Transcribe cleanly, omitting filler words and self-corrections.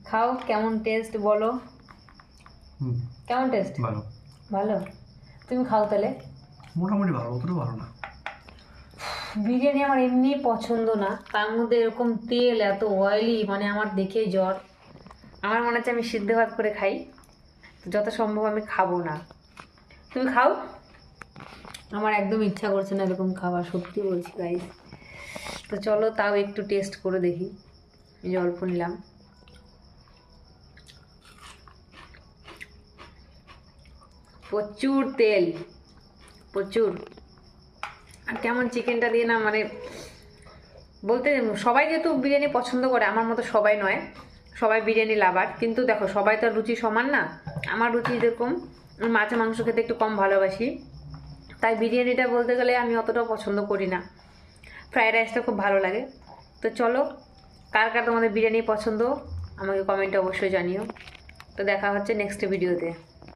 খাও, কেমন টেস্ট বলো। কেমন টেস্ট? ভালো। ভালো? তুমি খাও তাহলে। মোটামুটি ভালো, অতটা ভালো না। বিরিয়ানি আমার এমনি পছন্দ না, তার মধ্যে এরকম তেল এত অয়েলি, মানে আমার দেখেই জ্বর। আমার মনে হচ্ছে আমি সিদ্ধ ভাত করে খাই, যত সম্ভব আমি খাবো না। তুমি খাও, আমার একদম ইচ্ছা করছে না এরকম খাবার, সত্যি বলছি গাইস। তো চলো তাও একটু টেস্ট করে দেখি। এই যে অল্প নিলাম। প্রচুর তেল, প্রচুর। আর কেমন চিকেনটা দিয়ে না, মানে বলতে সবাই যেহেতু বিরিয়ানি পছন্দ করে, আমার মতো সবাই নয়, সবাই বিরিয়ানি লাভার, কিন্তু দেখো সবাই তো আর রুচি সমান না। আমার রুচি যেরকম, মাছ মাংস খেতে একটু কম ভালোবাসি, তাই বিরিয়ানিটা বলতে গেলে আমি অতটাও পছন্দ করি না। ফ্রায়েড রাইসটা খুব ভালো লাগে। তো চলো, কার কার তোমাদের বিরিয়ানি পছন্দ আমাকে কমেন্টে অবশ্যই জানিও। তো দেখা হচ্ছে নেক্সট ভিডিওতে।